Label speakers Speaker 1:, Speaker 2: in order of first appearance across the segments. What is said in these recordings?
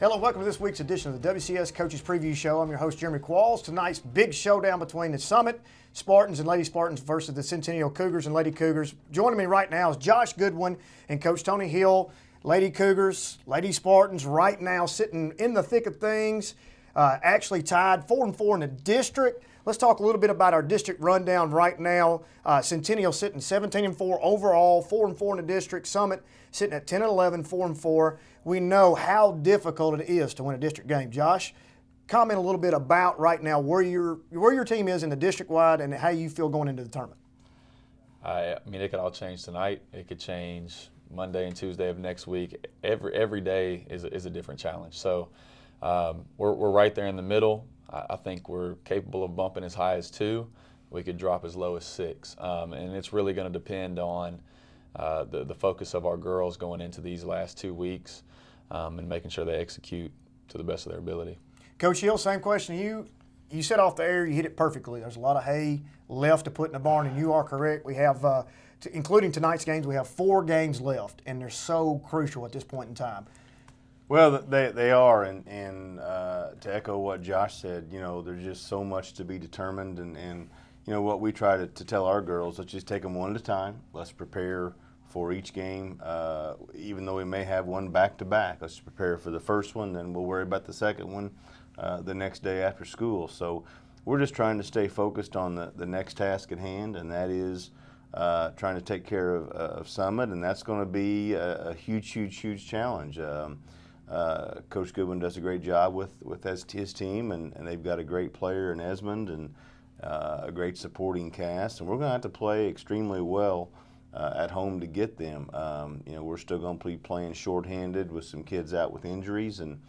Speaker 1: Hello, welcome to this week's edition of the WCS Coaches Preview Show. I'm your host, Jeremy Qualls. Tonight's big showdown between the Summit Spartans and Lady Spartans versus the Centennial Cougars and Lady Cougars. Joining me right now is Josh Goodwin and Coach Tony Hill. Lady Cougars, Lady Spartans right now sitting in the thick of things, actually tied 4-4 in the district. Let's talk a little bit about our district rundown right now. Centennial sitting 17-4 overall, 4-4 in the district. Summit sitting at 10-11, 4-4. We know how difficult it is to win a district game. Josh, comment a little bit about right now where your team is in the district-wide and how you feel going into the tournament.
Speaker 2: I mean, it could all change tonight. It could change Monday and Tuesday of next week. Every day is a different challenge. So we're right there in the middle. I think we're capable of bumping as high as 2. We could drop as low as 6. And it's really going to depend on the focus of our girls going into these last 2 weeks and making sure they execute to the best of their ability.
Speaker 1: Coach Hill, same question to you. You said off the air, you hit it perfectly. There's a lot of hay left to put in the barn, and you are correct. We have, including tonight's games, we have 4 games left, and they're so crucial at this point in time.
Speaker 3: Well, they are, and to echo what Josh said, you know, there's just so much to be determined, and you know, what we try to tell our girls, let's just take them one at a time. Let's prepare for each game, even though we may have one back-to-back. Let's prepare for the first one, then we'll worry about the second one the next day after school. So we're just trying to stay focused on the next task at hand, and that is trying to take care of Summit, and that's going to be a huge challenge. Coach Goodwin does a great job with his team, and they've got a great player in Esmond and a great supporting cast, and we're going to have to play extremely well at home to get them. You know, we're still going to be playing shorthanded with some kids out with injuries, and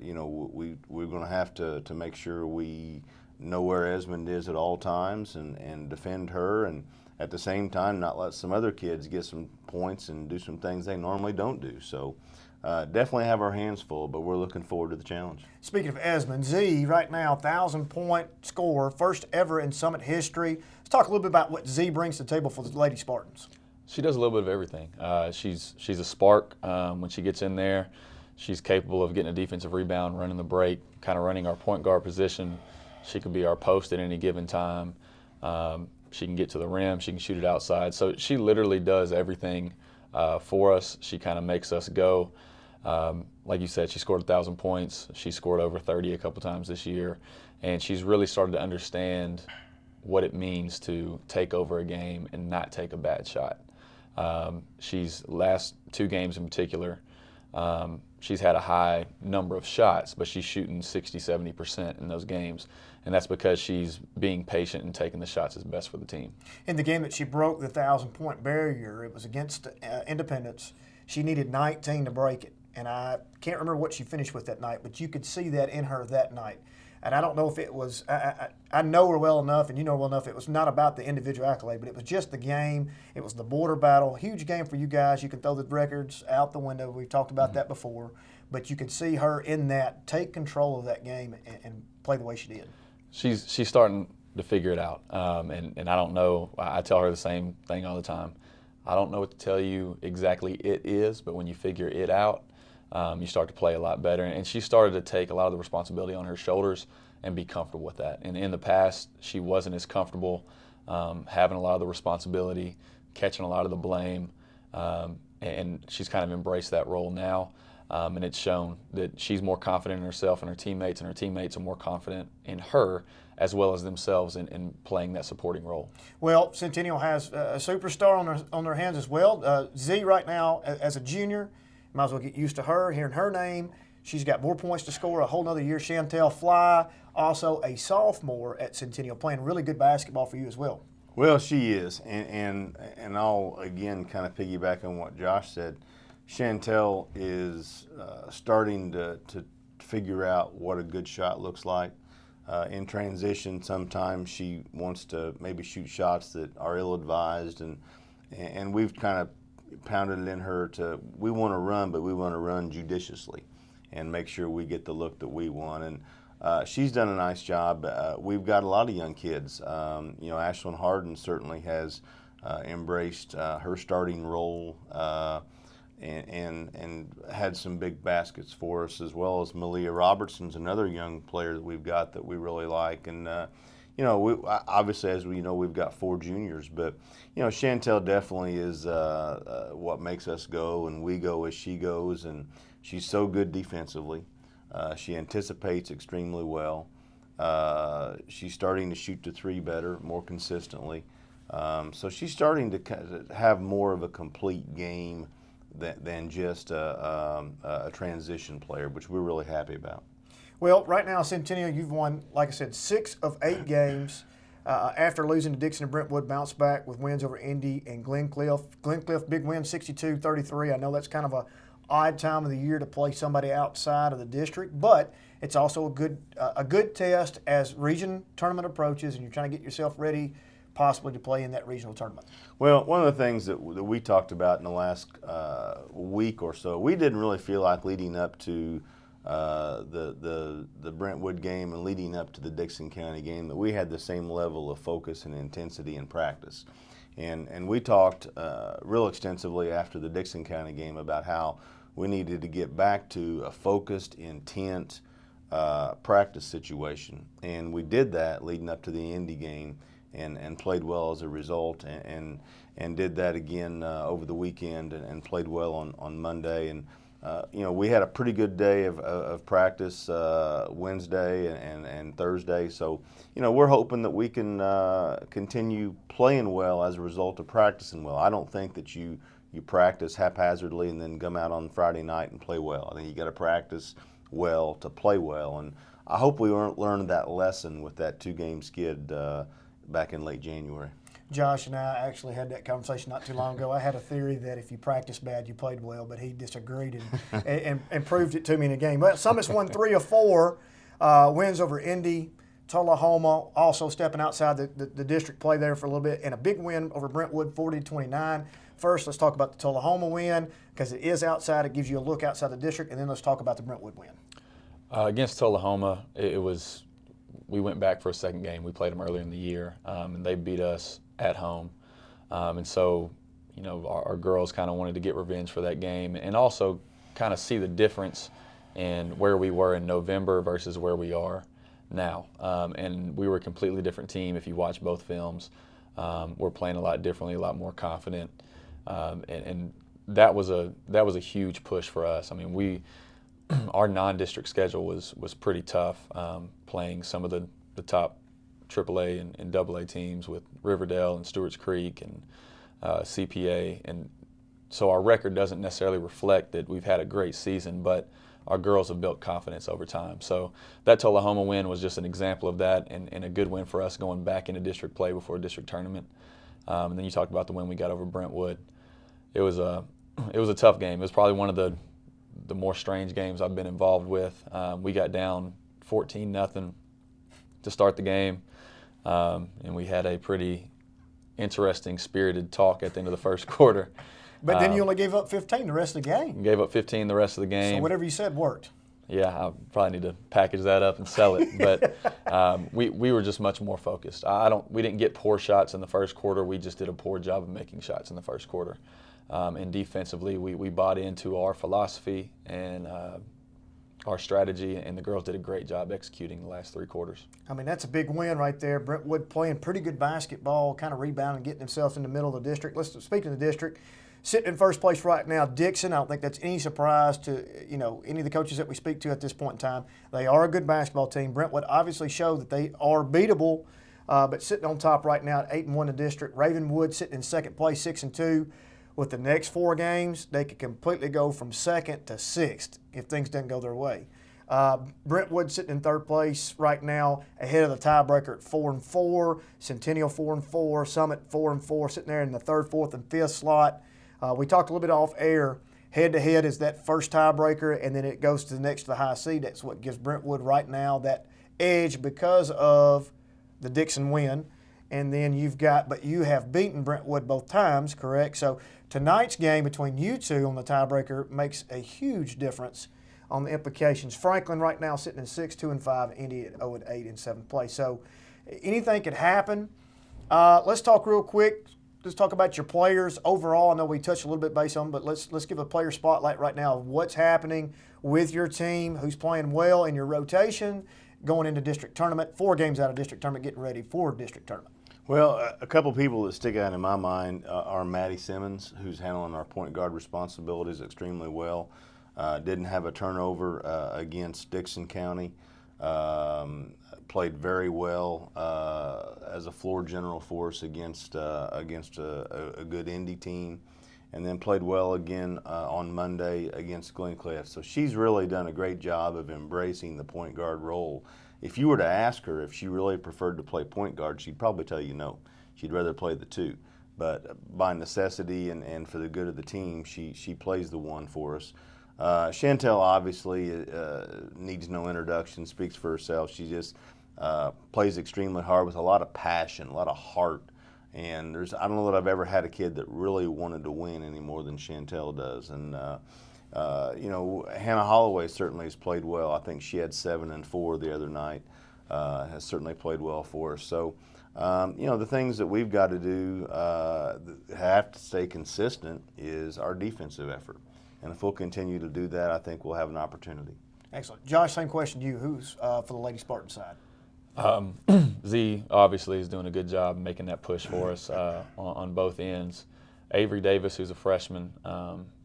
Speaker 3: you know, we're going to have to make sure we know where Esmond is at all times and defend her, and at the same time not let some other kids get some points and do some things they normally don't do. So definitely have our hands full, but we're looking forward to the challenge.
Speaker 1: Speaking of Esmond, Z right now, 1,000-point score, first ever in Summit history. Let's talk a little bit about what Z brings to the table for the Lady Spartans.
Speaker 2: She does a little bit of everything. She's a spark when she gets in there. She's capable of getting a defensive rebound, running the break, kind of running our point guard position. She could be our post at any given time. She can get to the rim. She can shoot it outside. So she literally does everything for us. She kind of makes us go. Like you said, she scored 1,000 points. She scored over 30 a couple times this year. And she's really started to understand what it means to take over a game and not take a bad shot. She's last 2 games in particular, she's had a high number of shots, but she's shooting 60-70% in those games. And that's because she's being patient and taking the shots that's best for the team.
Speaker 1: In the game that she broke the 1,000-point barrier, it was against Independence. She needed 19 to break it. And I can't remember what she finished with that night, but you could see that in her that night. And I don't know if it was, I know her well enough, and you know her well enough, it was not about the individual accolade, but it was just the game. It was the border battle. Huge game for you guys. You can throw the records out the window. We've talked about that before. But you could see her in that, take control of that game and play the way she did.
Speaker 2: She's starting to figure it out. And I don't know, I tell her the same thing all the time. I don't know what to tell you exactly it is, but when you figure it out, you start to play a lot better. And she started to take a lot of the responsibility on her shoulders and be comfortable with that. And in the past, she wasn't as comfortable having a lot of the responsibility, catching a lot of the blame, and she's kind of embraced that role now. And it's shown that she's more confident in herself and her teammates are more confident in her as well as themselves in playing that supporting role.
Speaker 1: Well, Centennial has a superstar on their hands as well. Z right now as a junior, might as well get used to her, hearing her name. She's got more points to score, a whole nother year. Chantel Fly, also a sophomore at Centennial, playing really good basketball for you as well.
Speaker 3: Well, she is, and I'll again kind of piggyback on what Josh said. Chantel is starting to figure out what a good shot looks like. In transition, sometimes she wants to maybe shoot shots that are ill-advised, and we've kind of pounded it in her to, we want to run, but we want to run judiciously and make sure we get the look that we want. And she's done a nice job. We've got a lot of young kids. You know, Ashlyn Harden certainly has embraced her starting role. and had some big baskets for us, as well as Malia Robertson's another young player that we've got that we really like. And obviously, as we know, we've got 4 juniors, but Chantel definitely is what makes us go, and we go as she goes, and she's so good defensively. She anticipates extremely well. She's starting to shoot the 3 better, more consistently. So she's starting to have more of a complete game than just a transition player, which we're really happy about.
Speaker 1: Well, right now, Centennial, you've won, like I said, 6 of 8 games. After losing to Dixon and Brentwood, bounced back with wins over Indy and Glencliff. Glencliff, big win, 62-33. I know that's kind of a odd time of the year to play somebody outside of the district, but it's also a good test as region tournament approaches, and you're trying to get yourself ready possibly to play in that regional tournament.
Speaker 3: Well, one of the things that we talked about in the last week or so, we didn't really feel like leading up to the Brentwood game and leading up to the Dixon County game that we had the same level of focus and intensity in practice. And we talked real extensively after the Dixon County game about how we needed to get back to a focused, intent practice situation. And we did that leading up to the Indy game and played well as a result, and did that again over the weekend and played well on Monday. And we had a pretty good day of practice Wednesday and Thursday. So, we're hoping that we can continue playing well as a result of practicing well. I don't think that you practice haphazardly and then come out on Friday night and play well. I think you got to practice well to play well. And I hope we learned that lesson with that 2-game skid back in late January.
Speaker 1: Josh and I actually had that conversation not too long ago. I had a theory that if you practice bad, you played well, but he disagreed and proved it to me in a game. But Summit's won 3 of 4 wins over Indy, Tullahoma, also stepping outside the district play there for a little bit, and a big win over Brentwood, 40-29. First, let's talk about the Tullahoma win because it is outside. It gives you a look outside the district, and then let's talk about the Brentwood win.
Speaker 2: Against Tullahoma, we went back for a second game. We played them earlier in the year, and they beat us at home. And so, our girls kind of wanted to get revenge for that game and also kind of see the difference in where we were in November versus where we are now. And we were a completely different team if you watch both films. We're playing a lot differently, a lot more confident. And that was a huge push for us. I mean, our non-district schedule was pretty tough, playing some of the top AAA and AA teams with Riverdale and Stewart's Creek and CPA. And so our record doesn't necessarily reflect that we've had a great season, but our girls have built confidence over time. So that Tullahoma win was just an example of that and a good win for us going back into district play before a district tournament. And then you talked about the win we got over Brentwood. It was a tough game. It was probably one of the more strange games I've been involved with. We got down 14-0 to start the game, and we had a pretty interesting, spirited talk at the end of the first quarter.
Speaker 1: But then you only gave up 15 the rest of the game.
Speaker 2: Gave up 15 the rest of the game.
Speaker 1: So whatever you said worked.
Speaker 2: Yeah, I probably need to package that up and sell it. But we were just much more focused. We didn't get poor shots in the first quarter. We just did a poor job of making shots in the first quarter. And defensively, we bought into our philosophy and our strategy, and the girls did a great job executing the last 3 quarters.
Speaker 1: I mean, that's a big win right there. Brentwood playing pretty good basketball, kind of rebounding, getting themselves in the middle of the district. Speaking of the district, sitting in first place right now, Dixon. I don't think that's any surprise to any of the coaches that we speak to at this point in time. They are a good basketball team. Brentwood obviously showed that they are beatable, but sitting on top right now at 8-1 in the district. Ravenwood sitting in second place, 6-2. With the next 4 games, they could completely go from 2nd to 6th if things didn't go their way. Brentwood sitting in 3rd place right now, ahead of the tiebreaker at 4-4. Centennial 4-4. Summit 4-4, sitting there in the 3rd, 4th, and 5th slot. We talked a little bit off air. Head-to-head is that first tiebreaker, and then it goes to the next to the high seed. That's what gives Brentwood right now that edge because of the Dixon win. And then you have beaten Brentwood both times, correct? So tonight's game between you two on the tiebreaker makes a huge difference on the implications. Franklin right now sitting in 6, 2-5, Indy at 0-8 in 7th place. So anything could happen. Let's talk real quick. let's talk about your players overall. I know we touched a little bit base on, but let's give a player spotlight right now of what's happening with your team, who's playing well in your rotation, going into district tournament, 4 games out of district tournament, getting ready for district tournament.
Speaker 3: Well, a couple people that stick out in my mind are Maddie Simmons, who's handling our point guard responsibilities extremely well. Didn't have a turnover against Dixon County. Played very well as a floor general for us against a good Indy team, and then played well again on Monday against Glencliff. So she's really done a great job of embracing the point guard role. If you were to ask her if she really preferred to play point guard, she'd probably tell you no. She'd rather play the 2. But by necessity and for the good of the team, she plays the 1 for us. Chantel obviously needs no introduction, speaks for herself. She just plays extremely hard with a lot of passion, a lot of heart. And I don't know that I've ever had a kid that really wanted to win any more than Chantel does. And Hannah Holloway certainly has played well. I think she had 7 and 4 the other night. Has certainly played well for us. So, the things that we've got to do have to stay consistent is our defensive effort. And if we'll continue to do that, I think we'll have an opportunity.
Speaker 1: Excellent. Josh, same question to you. Who's for the Lady Spartan side?
Speaker 2: Z obviously is doing a good job making that push for us on both ends. Avery Davis, who's a freshman,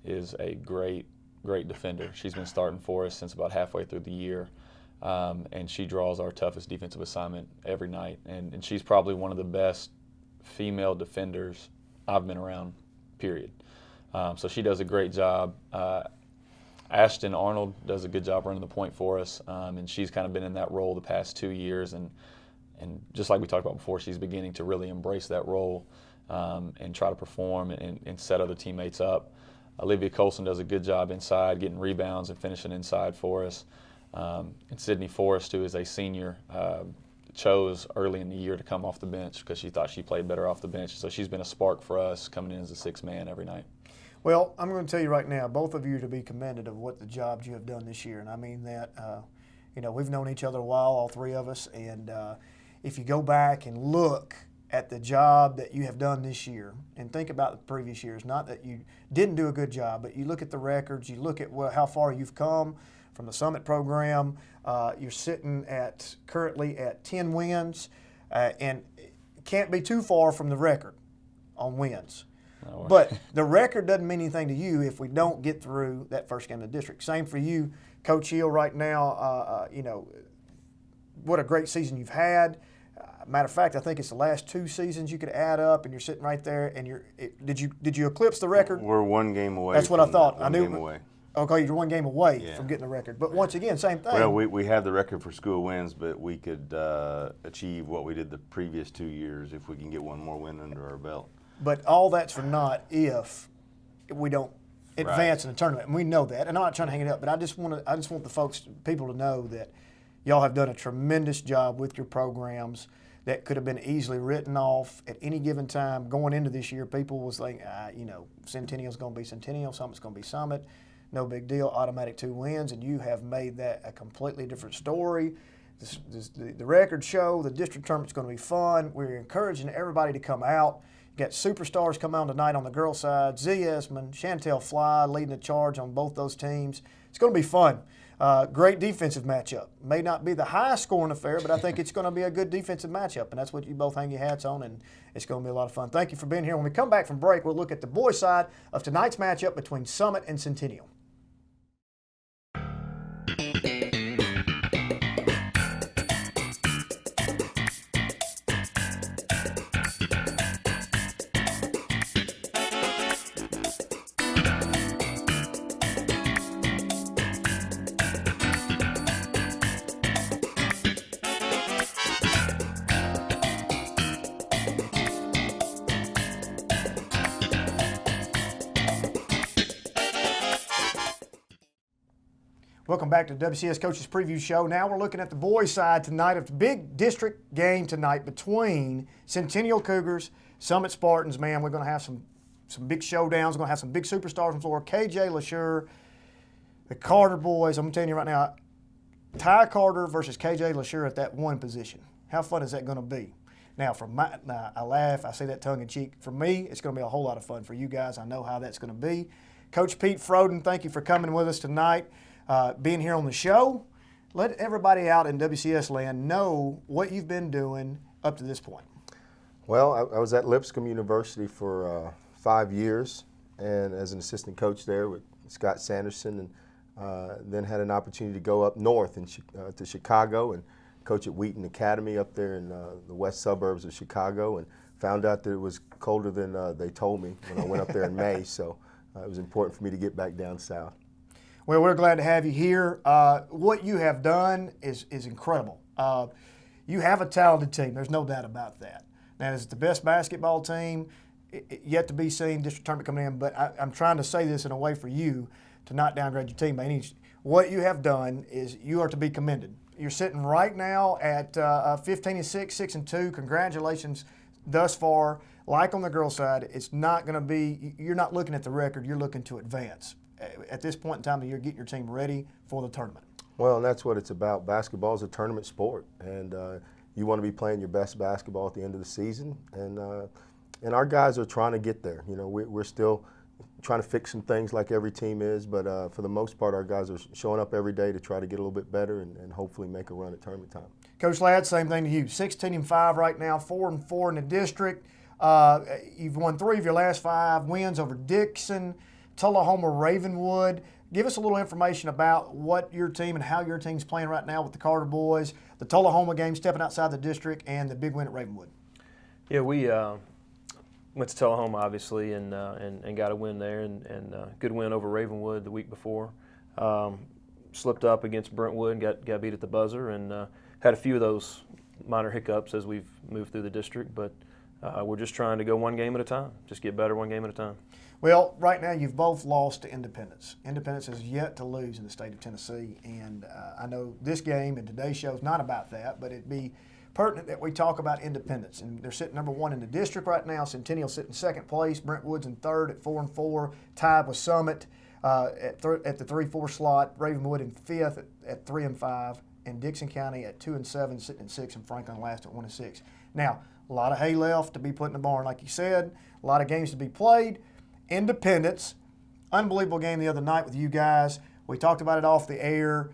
Speaker 2: is a great defender. She's been starting for us since about halfway through the year, and she draws our toughest defensive assignment every night. And she's probably one of the best female defenders I've been around, period. So she does a great job. Ashton Arnold does a good job running the point for us, and she's kind of been in that role the past 2 years. And just like we talked about before, she's beginning to really embrace that role and try to perform and set other teammates up. Olivia Colson does a good job inside, getting rebounds and finishing inside for us. And Sydney Forrest, who is a senior, chose early in the year to come off the bench because she thought she played better off the bench. So she's been a spark for us coming in as a 6th man every night.
Speaker 1: Well, I'm going to tell you right now, both of you are to be commended of what the jobs you have done this year. And I mean that, we've known each other a while, all 3 of us. And if you go back and look at the job that you have done this year and think about the previous years, not that you didn't do a good job, but you look at the records, you look at how far you've come from the Summit program. You're sitting currently at 10 wins and can't be too far from the record on wins. But the record doesn't mean anything to you if we don't get through that first game of the district. Same for you, Coach Hill, right now. What a great season you've had. Matter of fact, I think it's the last 2 seasons you could add up, and you're sitting right there. And did you eclipse the record?
Speaker 3: We're 1 game away.
Speaker 1: That's what I thought.
Speaker 3: One game away.
Speaker 1: Okay, you're 1 game away from getting the record. But once again, same thing.
Speaker 3: Well, we have the record for school wins, but we could achieve what we did the previous 2 years if we can get 1 more win under our belt.
Speaker 1: But all that's for naught if we don't advance in the tournament, and we know that. And I'm not trying to hang it up, but I just want the people to know that y'all have done a tremendous job with your programs that could have been easily written off at any given time. Going into this year, people was like, Centennial's going to be Centennial, Summit's going to be Summit, no big deal, automatic 2 wins, and you have made that a completely different story. The records show the district tournament's going to be fun. We're encouraging everybody to come out. Got superstars coming on tonight on the girls' side. Z. Esmond, Chantel Fly leading the charge on both those teams. It's going to be fun. Great defensive matchup. May not be the highest scoring affair, but I think it's going to be a good defensive matchup, and that's what you both hang your hats on, and it's going to be a lot of fun. Thank you for being here. When we come back from break, we'll look at the boys' side of tonight's matchup between Summit and Centennial. Welcome back to the WCS Coaches Preview Show. Now we're looking at the boys' side tonight of the big district game tonight between Centennial Cougars, Summit Spartans. Man, we're going to have some big showdowns. We're going to have some big superstars on the floor. KJ LaSure, the Carter boys. I'm telling you right now, Ty Carter versus KJ LaSure at that 1 position. How fun is that going to be? Now, I laugh, I say that tongue in cheek. For me, it's going to be a whole lot of fun. For you guys, I know how that's going to be. Coach Pete Froedden, thank you for coming with us tonight, being here on the show. Let everybody out in WCS land know what you've been doing up to this point.
Speaker 4: Well, I was at Lipscomb University for 5 years, and as an assistant coach there with Scott Sanderson, and then had an opportunity to go up north to Chicago and coach at Wheaton Academy up there in the west suburbs of Chicago, and found out that it was colder than they told me when I went up there in May, so it was important for me to get back down south.
Speaker 1: Well, we're glad to have you here. What you have done is incredible. You have a talented team. There's no doubt about that. Now, it's the best basketball team, yet to be seen, district tournament coming in, but I'm trying to say this in a way for you to not downgrade your team by any. What you have done is you are to be commended. You're sitting right now at 15-6, 6-2. Congratulations thus far. Like on the girls' side, it's not going to be, you're not looking at the record, you're looking to advance. At this point in time of the year, get your team ready for the tournament.
Speaker 4: Well, and that's what it's about. Basketball is a tournament sport, and you want to be playing your best basketball at the end of the season, and our guys are trying to get there. You know, we're still trying to fix some things like every team is, but for the most part, our guys are showing up every day to try to get a little bit better and hopefully make a run at tournament time.
Speaker 1: Coach Ladd, same thing to you. 16-5 right now, 4-4 in the district. You've won 3 of your last 5 wins over Dixon, Tullahoma, Ravenwood. Give us a little information about what your team and how your team's playing right now with the Carter boys, the Tullahoma game, stepping outside the district, and the big win at Ravenwood.
Speaker 5: Yeah, we went to Tullahoma, obviously, and got a win there, and good win over Ravenwood the week before. Slipped up against Brentwood and got beat at the buzzer, and had a few of those minor hiccups as we've moved through the district, but we're just trying to go one game at a time, just get better one game at a time.
Speaker 1: Well, right now you've both lost to Independence. Independence has yet to lose in the state of Tennessee, and I know this game and today's show is not about that, but it'd be pertinent that we talk about Independence. And they're sitting number 1 in the district right now. Centennial sitting second place. Brentwood's in third at 4-4, tied with Summit at the 3-4 slot. Ravenwood in fifth at 3-5, and Dixon County at 2-7, sitting at 6, and Franklin last at 1-6. Now, a lot of hay left to be put in the barn, like you said. A lot of games to be played. Independence, unbelievable game the other night with you guys. We talked about it off the air.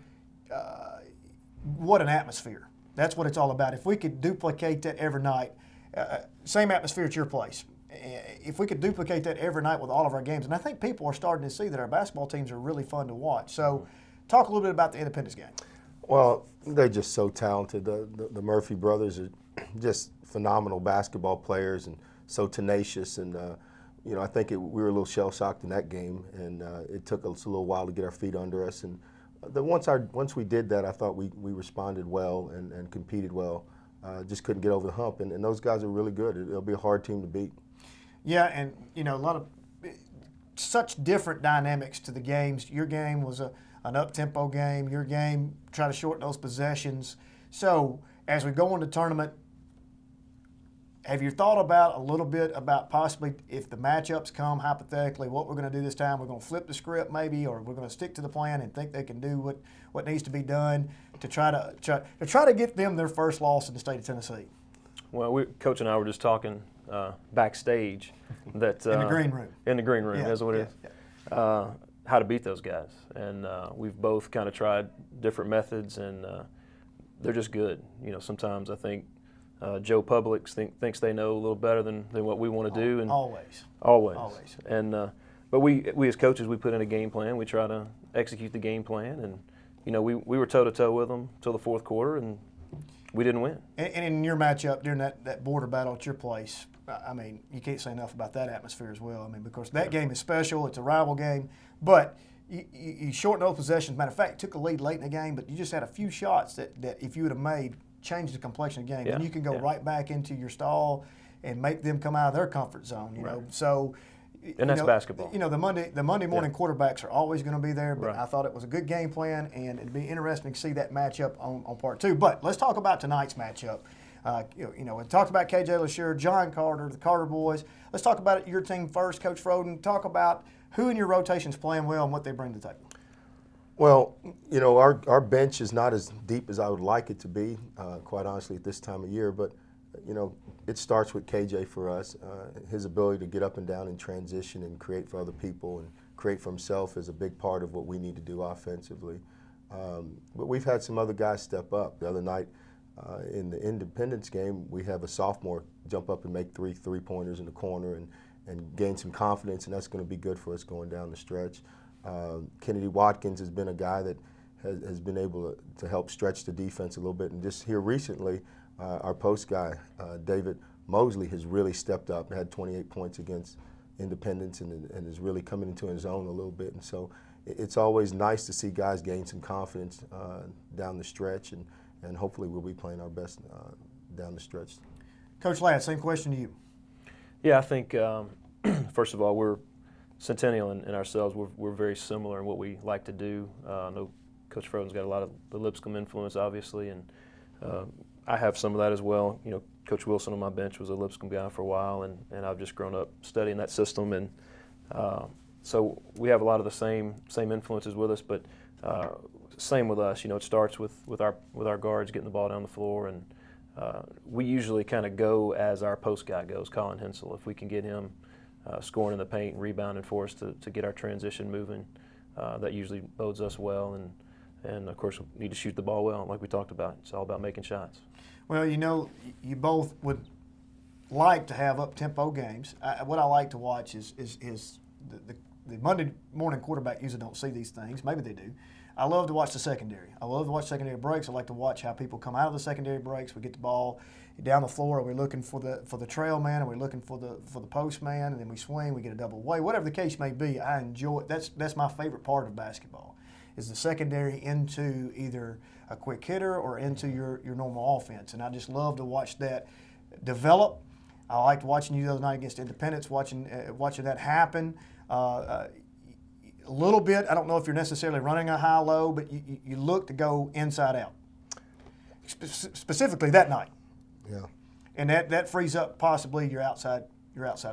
Speaker 1: What an atmosphere. That's what it's all about. If we could duplicate that every night, same atmosphere at your place. If we could duplicate that every night with all of our games, and I think people are starting to see that our basketball teams are really fun to watch. So talk a little bit about the Independence game.
Speaker 4: Well, they're just so talented. The Murphy brothers are just phenomenal basketball players and so tenacious, and you know, I think we were a little shell-shocked in that game, and it took us a little while to get our feet under us. And once we did that, I thought we responded well and competed well. Just couldn't get over the hump, and those guys are really good. It'll be a hard team to beat.
Speaker 1: Yeah, and you know, a lot of such different dynamics to the games. Your game was an up-tempo game. Your game tried to shorten those possessions. So as we go into tournament, have you thought about a little bit about possibly if the matchups come hypothetically, what we're going to do this time? We're going to flip the script maybe, or we're going to stick to the plan and think they can do what needs to be done to try to get them their first loss in the state of Tennessee.
Speaker 5: Well, Coach and I were just talking backstage that
Speaker 1: In the green room.
Speaker 5: In the green room,
Speaker 1: Yeah,
Speaker 5: that's what it is.
Speaker 1: yeah.
Speaker 5: How to beat those guys, and we've both kind of tried different methods, and they're just good. You know, sometimes I think Joe Publix thinks they know a little better than what we want to do, and always. And but we as coaches, we put in a game plan. We try to execute the game plan, and you know, we were toe to toe with them till the fourth quarter, and we didn't win.
Speaker 1: And in your matchup during that border battle at your place, I mean, you can't say enough about that atmosphere as well. I mean, because that game is special. It's a rival game, but you shortened those possessions. Matter of fact, took a lead late in the game, but you just had a few shots that if you would have made, changed the complexion of the game.
Speaker 5: Yeah.
Speaker 1: And you can go right back into your stall and make them come out of their comfort zone. You know, so.
Speaker 5: And that's basketball.
Speaker 1: You know, the Monday morning quarterbacks are always going to be there, but
Speaker 5: Right.
Speaker 1: I thought it was a good game plan, and it'd be interesting to see that matchup on part 2. But let's talk about tonight's matchup. You know, we talked about KJ LaSure, John Carter, the Carter boys. Let's talk about your team first, Coach Froedden. Talk about who in your rotation is playing well and what they bring to the table.
Speaker 4: Well, you know, our bench is not as deep as I would like it to be, quite honestly, at this time of year. But you know, it starts with KJ for us. His ability to get up and down in transition and create for other people and create for himself is a big part of what we need to do offensively. But we've had some other guys step up. The other night in the Independence game, we have a sophomore jump up and make three-pointers in the corner and gain some confidence, and that's going to be good for us going down the stretch. Kennedy Watkins has been a guy that has been able to help stretch the defense a little bit. And just here recently, our post guy, David Mosley, has really stepped up, had 28 points against Independence and is really coming into his own a little bit. And so it's always nice to see guys gain some confidence down the stretch, and hopefully we'll be playing our best down the stretch.
Speaker 1: Coach Ladd, same question to you.
Speaker 5: Yeah, I think, first of all, we're Centennial and ourselves, we're very similar in what we like to do. I know Coach Froedden's got a lot of the Lipscomb influence, obviously, and I have some of that as well. You know, Coach Wilson on my bench was a Lipscomb guy for a while, and I've just grown up studying that system, and so we have a lot of the same influences with us. But same with us. You know, it starts with our guards getting the ball down the floor, and we usually kind of go as our post guy goes, Colin Hensel. If we can get him scoring in the paint and rebounding for us to get our transition moving, that usually bodes us well. And of course, we need to shoot the ball well, like we talked about. It's all about making shots.
Speaker 1: Well, you know, you both would like to have up-tempo games. What I like to watch is the Monday morning quarterback usually don't see these things. Maybe they do. I love to watch the secondary. I love to watch secondary breaks. I like to watch how people come out of the secondary breaks. We get the ball down the floor. Are we looking for the trail man? Are we looking for the post man? And then we swing. We get a double way. Whatever the case may be, I enjoy it. That's my favorite part of basketball, is the secondary into either a quick hitter or into your normal offense. And I just love to watch that develop. I liked watching you the other night against Independence, watching that happen. A little bit, I don't know if you're necessarily running a high-low, but you look to go inside out, specifically that night.
Speaker 4: Yeah.
Speaker 1: And that frees up possibly your outside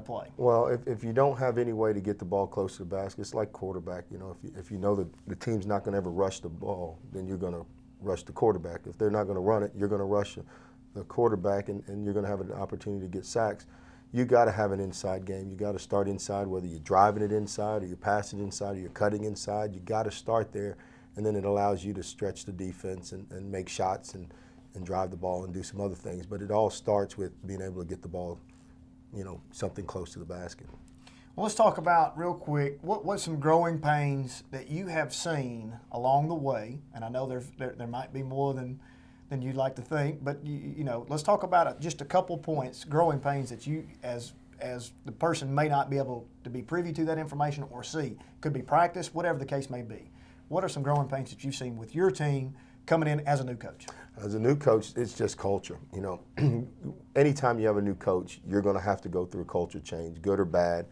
Speaker 1: play.
Speaker 4: Well, if you don't have any way to get the ball close to the basket, it's like quarterback. You know, if you know that the team's not going to ever rush the ball, then you're going to rush the quarterback. If they're not going to run it, you're going to rush the quarterback, and you're going to have an opportunity to get sacks. You got to have an inside game. You got to start inside, whether you're driving it inside or you're passing it inside or you're cutting inside. You got to start there, and then it allows you to stretch the defense and make shots and drive the ball and do some other things. But it all starts with being able to get the ball, you know, something close to the basket.
Speaker 1: Well, let's talk about real quick what's some growing pains that you have seen along the way, and I know there might be more than you'd like to think, but you know, let's talk about just a couple points, growing pains that you as the person may not be able to be privy to that information or see. Could be practice, whatever the case may be. What are some growing pains that you've seen with your team coming in as a new coach?
Speaker 4: As a new coach, it's just culture. You know, anytime you have a new coach, you're going to have to go through a culture change, good or bad.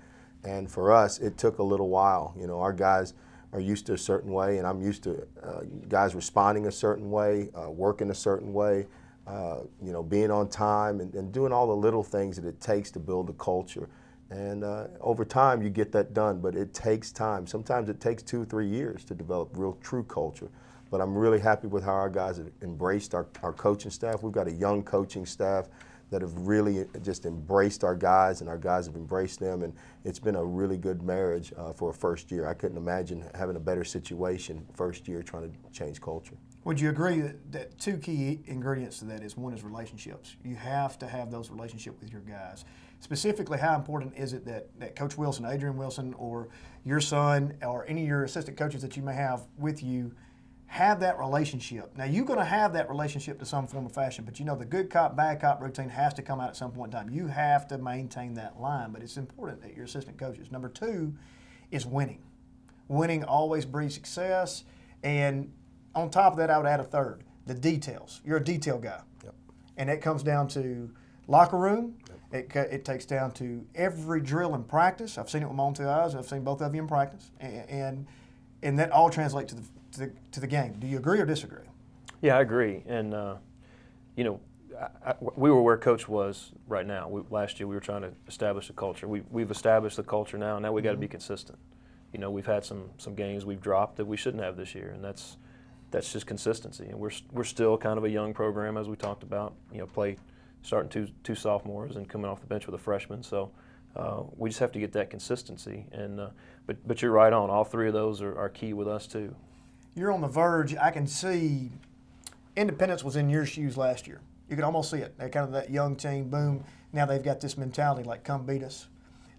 Speaker 4: And for us, it took a little while. You know, our guys are used to a certain way, and I'm used to guys responding a certain way, working a certain way, you know, being on time and doing all the little things that it takes to build a culture. And over time, you get that done, but it takes time. Sometimes it takes 2 or 3 years to develop real, true culture. But I'm really happy with how our guys have embraced our coaching staff. We've got a young coaching staff that have really just embraced our guys, and our guys have embraced them, and it's been a really good marriage for a first year. I couldn't imagine having a better situation first year trying to change culture.
Speaker 1: Would you agree that 2 key ingredients to that is, one is relationships. You have to have those relationships with your guys. Specifically, how important is it that Coach Wilson, Adrian Wilson, or your son, or any of your assistant coaches that you may have with you have that relationship? Now, you're going to have that relationship to some form of fashion, but you know the good cop, bad cop routine has to come out at some point in time. You have to maintain that line, but it's important that your assistant coaches. Number 2 is winning. Winning always breeds success, and on top of that, I would add a third, the details. You're a detail guy.
Speaker 4: Yep.
Speaker 1: And it comes down to locker room. Yep. It takes down to every drill in practice. I've seen it with my own 2 eyes. I've seen both of you in practice, and that all translates to the game. Do you agree or disagree?
Speaker 5: Yeah, I agree. And you know, we were where Coach was right now. Last year we were trying to establish a culture. We've established the culture now. Now we got to be consistent. You know, we've had some games we've dropped that we shouldn't have this year, and that's just consistency. And we're still kind of a young program, as we talked about. You know, play starting two sophomores and coming off the bench with a freshman. So we just have to get that consistency. And but you're right on. All three of those are key with us too.
Speaker 1: You're on the verge. I can see Independence was in your shoes last year. You can almost see it. They're kind of that young team, boom. Now they've got this mentality like, come beat us.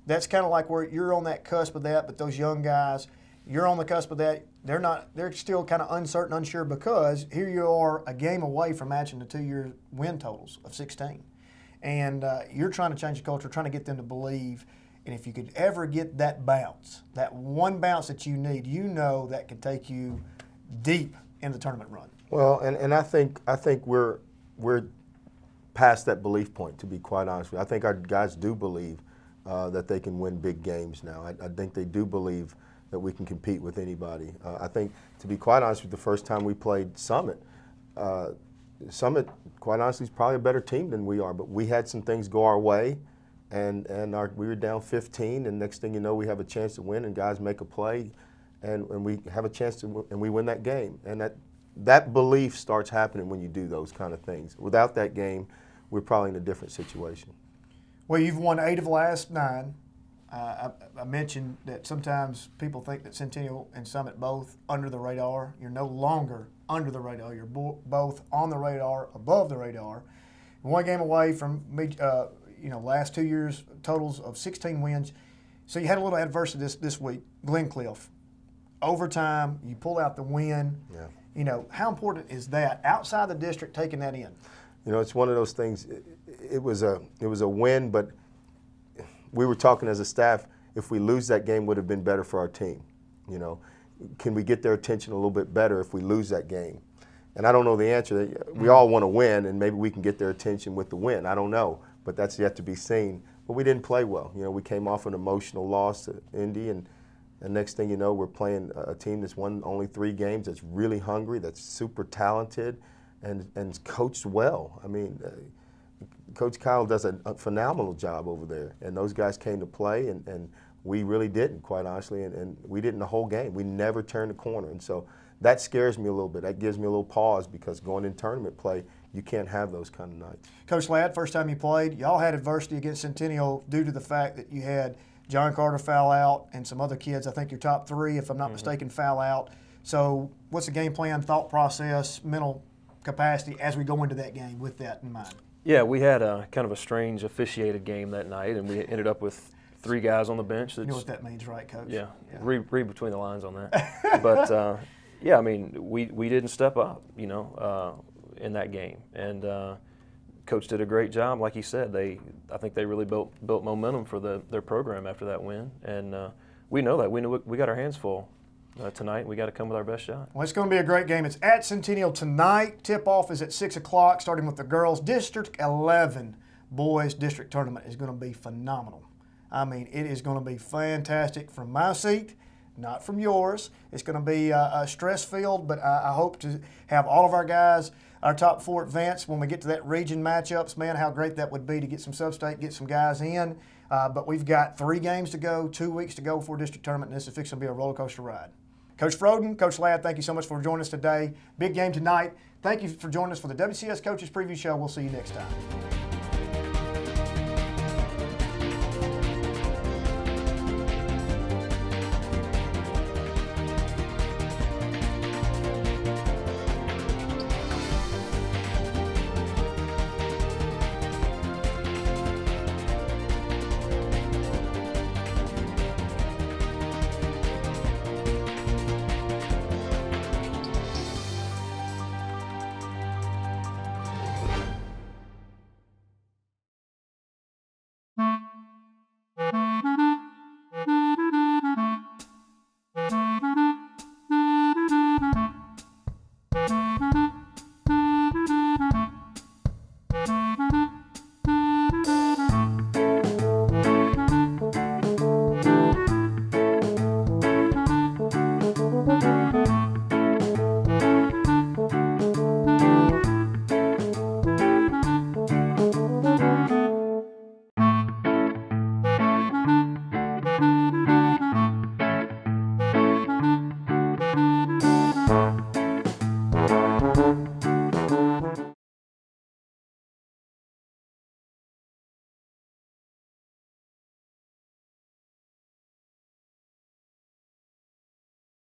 Speaker 1: That's kind of like where you're on that cusp of that, but those young guys, you're on the cusp of that. They're still kind of uncertain, unsure, because here you are a game away from matching the 2-year win totals of 16. And you're trying to change the culture, trying to get them to believe. And if you could ever get that bounce, that one bounce that you need, you know that could take you deep in the tournament run.
Speaker 4: Well, and I think we're past that belief point, to be quite honest with you. I think our guys do believe that they can win big games now. I think they do believe that we can compete with anybody. I think, to be quite honest with you, the first time we played Summit, Summit, quite honestly, is probably a better team than we are, but we had some things go our way, and we were down 15, and next thing you know, we have a chance to win, and guys make a play, and we have a chance to, and we win that game. And that belief starts happening when you do those kind of things. Without that game, we're probably in a different situation.
Speaker 1: Well, you've won 8 of the last 9. I mentioned that sometimes people think that Centennial and Summit both under the radar. You're no longer under the radar. You're both on the radar, above the radar. One game away from last 2 years totals of 16 wins. So you had a little adversity this week. Glencliff, overtime, you pull out the win.
Speaker 4: Yeah.
Speaker 1: How important is that outside the district, taking that in?
Speaker 4: It's one of those things. It was a win, but we were talking as a staff, if we lose that game, would have been better for our team. Can we get their attention a little bit better if we lose that game? And I don't know the answer. We all want to win, and maybe we can get their attention with the win. I don't know, but that's yet to be seen. But we didn't play well. We came off an emotional loss to Indy, and next thing you know, we're playing a team that's won only 3 games, that's really hungry, that's super talented, and coached well. I mean, Coach Kyle does a phenomenal job over there, and those guys came to play, and we really didn't, quite honestly, and we didn't the whole game. We never turned the corner, and so that scares me a little bit. That gives me a little pause, because going in tournament play, you can't have those kind of nights.
Speaker 1: Coach Ladd, first time you played, y'all had adversity against Centennial due to the fact that you had John Carter foul out and some other kids, I think your top 3, if I'm not mistaken, foul out. So what's the game plan, thought process, mental capacity as we go into that game with that in mind?
Speaker 5: Yeah, we had a kind of a strange officiated game that night, and we ended up with 3 guys on the bench.
Speaker 1: You know what that means, right, Coach?
Speaker 5: Yeah. Read between the lines on that. But, yeah, I mean, we didn't step up, in that game. And Coach did a great job. Like he said, I think they really built momentum for their program after that win. And we know that. We knew we got our hands full tonight. We got to come with our best shot.
Speaker 1: Well, it's going to be a great game. It's at Centennial tonight. Tip-off is at 6 o'clock, starting with the girls. District 11 boys district tournament is going to be phenomenal. I mean, it is going to be fantastic from my seat, not from yours. It's going to be stress-filled, but I hope to have all of our guys, our top 4 advance when we get to that region matchups. Man, how great that would be to get some sub-state, get some guys in. But we've got 3 games to go, 2 weeks to go before district tournament, and this is fixing to be a roller coaster ride. Coach Froedden, Coach Ladd, thank you so much for joining us today. Big game tonight. Thank you for joining us for the WCS Coaches Preview Show. We'll see you next time.